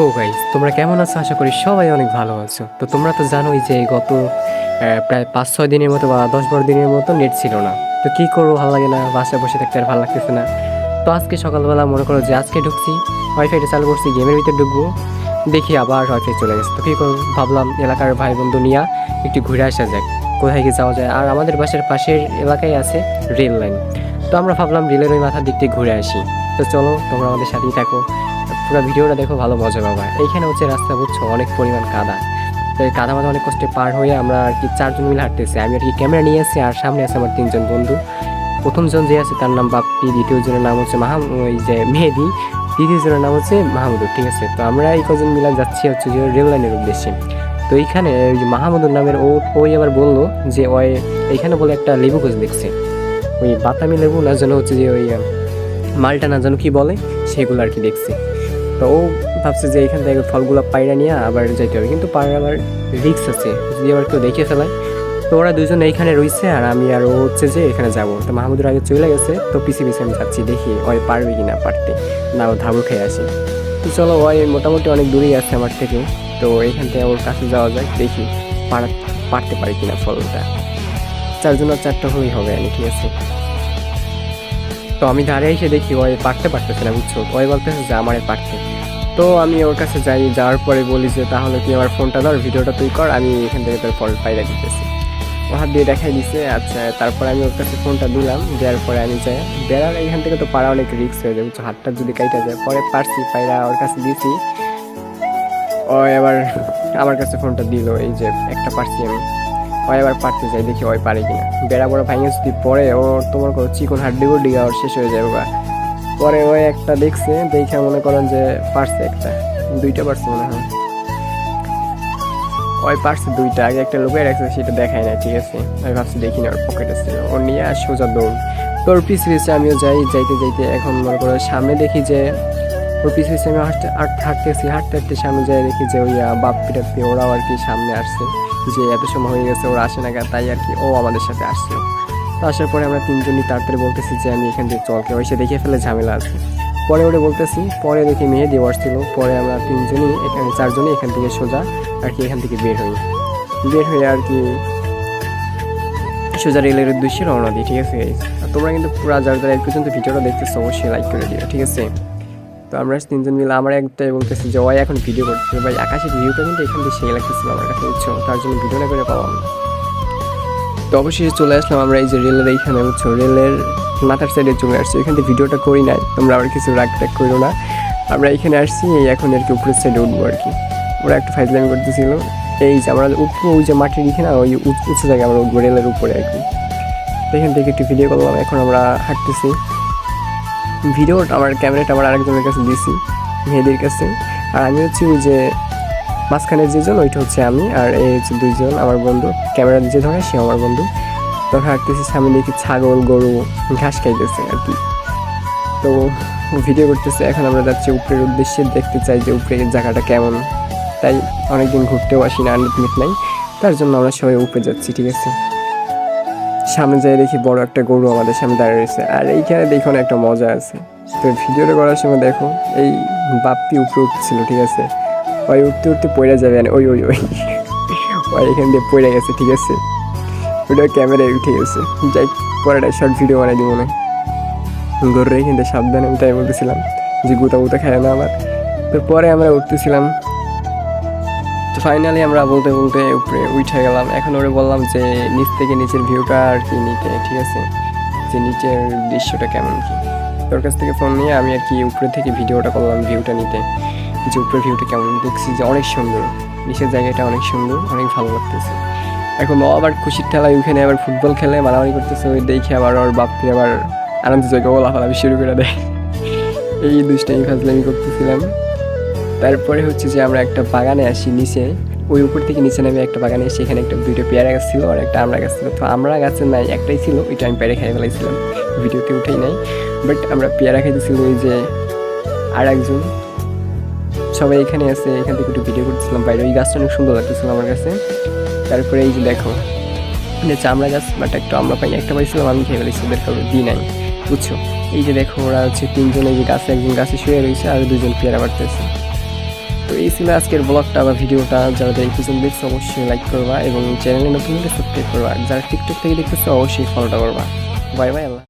তো গাইস তোমরা কেমন আছো? আশা করি সবাই অনেক ভালো আছো। তো তোমরা তো জানোই যে গত প্রায় ৫-৬ দিনের মতো বা ১০-১২ দিনের মতো নেট ছিল না। তো কী করবো, ভালো লাগে না, বাসায় বসে থাকতে আর ভালো লাগতেছে না। তো আজকে সকালবেলা মনে করো যে আজকে ঢুকছি, ওয়াইফাইটা চালু করছি, গেমের ভিতরে ঢুকবো, দেখি আবার ওয়াইফাই চলে গেছে। তো কী করবো, ভাবলাম এলাকার ভাই বন্ধু নিয়ে একটু ঘুরে আসা যাক, কোথায় গিয়ে যাওয়া যায়। আর আমাদের বাসার পাশের এলাকায় আছে রেল লাইন। তো আমরা ভাবলাম রেলের ওই মাথার দিক থেকে ঘুরে আসি। তো চলো তোমরা আমাদের সাথেই থাকো, পুরো ভিডিওটা দেখো, ভালো মজা পাবা। এইখানে হচ্ছে রাস্তা, বুঝছো, অনেক পরিমাণ কাদা। তো এই কাদা মাথা অনেক কষ্টে পার হয়ে আমরা আর কি ৪ জন মিলে হাঁটতেছি। আমি আর কি ক্যামেরা নিয়ে আসছি, আর সামনে আছে আমার ৩ জন বন্ধু। প্রথম জন যে আছে তার নাম বাপ্পি, দ্বিতীয় জনের নাম হচ্ছে ওই যে মেহেদি, তৃতীয় জনের নাম হচ্ছে মাহমুদুর। ঠিক আছে, তো আমরা এই কজন মিলে যাচ্ছি হচ্ছে যে রেল লাইনের উদ্দেশ্যে। তো এইখানে ওই যে মাহমুদুর নামের ওই আবার বললো যে ওই এইখানে বলে একটা লেবু গাছ দেখছে, ওই বাতামি লেবু না যেন হচ্ছে যে ওই মালটা না যেন কি বলে, সেগুলো আর কি দেখছি। তো ও ভাবছে যে এখান থেকে ফলগুলো পায়রা নিয়ে আবার যাইতে হবে, কিন্তু পায়রা আবার রিক্স আছে, যদি আবার কেউ দেখে ফেলায়। তো ওরা দুজন এইখানে রয়েছে, আর আমি আর ও হচ্ছে যে এখানে যাবো। তো মাহমুদুর আগে চলে গেছে, তো পিছিয়ে পিছিয়ে আমি যাচ্ছি, দেখি ওই পারবে কি না পারতে, না ও ধাবু খেয়ে আসি। তো চলো, ওই মোটামুটি অনেক দূরেই আছে আমার থেকে, তো এইখান থেকে ওর কাছে যাওয়া যায়, দেখি পারতে পারি কিনা ফলটা। 4 জন আর 4টা হলেই হবে, ঠিক আছে। তো আমি ধারে এসে দেখি ওই পারতেছে না, বুঝছো, ওই বলতেছে যে আমারে পারতে। তো আমি ওর কাছে যাই, যাওয়ার পরে বলি যে তাহলে তুই আমার ফোনটা ধর, ভিডিওটা তুই কর, আমি এখান থেকে তোর ফল পাইরা দিতেছি। ও হাত দিয়ে দেখাই দিছে। আচ্ছা, তারপরে আমি ওর কাছে ফোনটা দিলাম, দেওয়ার পরে আমি যাই বেড়ার এখান থেকে, তো পাড়া অনেক রিস্ক হয়ে যায়, বুঝছো, হাতটা যদি কাইটা যায়। পরে পারছি, পায়রা ওর কাছে দিছি। ও এবার আমার কাছে ফোনটা দিল, এই যে একটা পারছি আমি। ও এবার পারতে যাই, দেখি ওই পারে কিনা। বেড়া বড় ভাঙে যদি পরে ওর, তোমার করো চিকন হাড্ডি গুড্ডি ওর শেষ হয়ে যাবে। বা পরে ওই একটা দেখছে, দেখে মনে করেন যে পারছে একটা, 2টা পারছে মনে হয়। ওই পারছে 2টা, আগে একটা লুকিয়ে রাখছে, সেটা দেখায় না, ঠিক আছে। আমি ভাবছি দেখি না, ওর পকেটে ছিল, ওর নিয়ে আর সোজা দৌড়। তোর পিছু পিছিয়ে আমিও যাইতে যাইতে এখন মনে করো সামনে দেখি যে ওর পিছু পিছিয়ে আমি হাঁটতে সামনে যাই, দেখি যে ওই বাপ্পি টাপ্পি ওরাও আর কি সামনে আসছে, যে এত সময় হয়ে গেছে ওরা আসে না, তাই আর কি ও আমাদের সাথে আসছিল। তো আসার পরে আমরা 3জনই তাড়াতাড়ি বলতেছি যে আমি এখান থেকে চল, কেউ এসে দেখে ফেলে ঝামেলা আছে। পরে ওটা বলতেছি, পরে দেখি মেহেদি আসছিল। পরে আমরা 3জনই এখানে, 4জনই এখান থেকে সোজা আর কি এখান থেকে বের হয়ে আর কি সোজা রেলের উদ্দেশ্যে রওনা দিই, ঠিক আছে। আর তোমরা কিন্তু পুরো যারা এই পর্যন্ত ভিডিওটা দেখতেছো অবশ্যই লাইক করে দিও, ঠিক আছে। তো আমরা 3জন মিলে, আমার একটাই বলতেছি যে ওই এখন ভিডিও করতেছে, ভাই আকাশের ভিউটা কিন্তু এখান থেকে সেই লাগতেছিল আমার কাছে, বুঝছো, তার জন্য ভিডিও না করে পাওয়াম না। তো অবশ্যই চলে আসলাম আমরা এই যে রেলের এইখানে, বুঝছো, রেলের মাথার সাইডে চলে আসছি। এখান থেকে ভিডিওটা করি নাই, তোমরা আবার কিছু রাগ ট্যাগ করো না। আমরা এখানে আসছি, এই এখন আর কি উপরের সাইডে উঠবো আর কি। ওরা একটু ফাইজলামি করতেছিল, এই যে আমরা উঠবো, ওই যে মাটির দিকে না, ওই উঁচু জায়গায় আমরা উঠবো রেলের উপরে আর কি। তো এখান থেকে একটু ভিডিও করলাম, এখন আমরা হাঁটতেছি। ভিডিওটা আমার ক্যামেরাটা আমার আরেকজনের কাছে দিয়েছি, মেহেদির কাছে। আর আমি হচ্ছে ওই যে মাঝখানের যেজন, ওইটা হচ্ছে আমি, আর এই হচ্ছে 2জন আমার বন্ধু, ক্যামেরা যে ধরে সে আমার বন্ধু। তখন হাঁটতেছি, সামনে দেখি ছাগল গরু ঘাস খাইতেছে আর কি। তো ভিডিও করতেছে। এখন আমরা যাচ্ছি উপরের উদ্দেশ্যে, দেখতে চাই যে উপরের জায়গাটা কেমন। তাই অনেকদিন ঘুরতেও আসি না, আনলিমিট নাই, তার জন্য আমরা সবাই উপরে যাচ্ছি, ঠিক আছে। সামনে যাই দেখি বড় একটা গরু আমাদের সামনে দাঁড়িয়ে রয়েছে, আর এইখানে দেখুন একটা মজা আছে। তো ভিডিওটা করার সময় দেখো, এই বাপ্পি উপরে উঠছিল, ঠিক আছে। ওই উঠতে উঠতে পড়ে যাবে, ওই ওই ওই ওই এখান দিয়ে পড়ে গেছে, ঠিক আছে। ওটা ক্যামেরায় উঠে গেছে। যাই, পরেটা শর্ট ভিডিও বানাই দিব না, গরুর এখান থেকে সাবধানে, আমি তাই বলতেছিলাম যে গুতা খায় না আমার। তো পরে আমরা উঠতেছিলাম, তো ফাইনালি আমরা বলতে বলতে উপরে উঠে গেলাম। এখন ওরে বললাম যে নিচ থেকে নিচের ভিউটা আর কি নিতে, ঠিক আছে, যে নিচের দৃশ্যটা কেমন কি। তোর কাছ থেকে ফোন নিয়ে আমি আর কি উপরে থেকে ভিডিওটা করলাম, ভিউটা নিতে, যে উপরের ভিউটা কেমন। দেখছি যে অনেক সুন্দর, নিচের জায়গাটা অনেক সুন্দর, অনেক ভালো লাগতেছে। এখন ও আবার খুশির ঠেলায় ওইখানে আবার ফুটবল খেলে মারামারি করতেছে, ওই দেখে আবার ওর বাপকে আবার আনন্দ জায়গা লাফালাফি শুরু করে দেয়। এই দুষ্টামি ফাজলামি করতেছিলাম। তারপরে হচ্ছে যে আমরা একটা বাগানে আসি নিচে, ওই উপর থেকে নিচে নেমে একটা বাগানে এসে, এখানে 2টা পেয়ারা গাছ ছিল আর একটা আমড়া গাছ ছিল। তো আমড়া গাছের নাই, একটাই ছিল, ওইটা আমি পেয়ারা খাই ফেলাইছিলাম, ভিডিওতে উঠেই নাই। বাট আমরা পেয়ারা খাইতেছিল, ওই যে আর একজন, সবাই এখানে আছে, এখান থেকে একটু ভিডিও করতেছিলাম বাইরে। ওই গাছটা অনেক সুন্দর লাগতেছিল আমার কাছে। তারপরে এই যে দেখো, চামড়া গাছ, বাট একটু আমরা পাই, একটা পাইছিলাম, আমি খেয়ে ফেলেছি, ওদের কাউকে দিই নাই, বুঝছো। এই যে দেখো, ওরা হচ্ছে 3জন, এই যে গাছে, একজন গাছে শুয়ে রয়েছে, আর 2জন পেয়ারা বাড়তেছে। তো এই ছিল আজকের ব্লগটা বা ভিডিওটা। যারা এই পর্যন্ত দেখছো অবশ্যই লাইক করবা এবং চ্যানেলে নতুন হলে সাবস্ক্রাইব করবা। যারা টিকটক থেকে দেখতেছো অবশ্যই ফলোটা করবা। বাই বাই, আল্লাহ।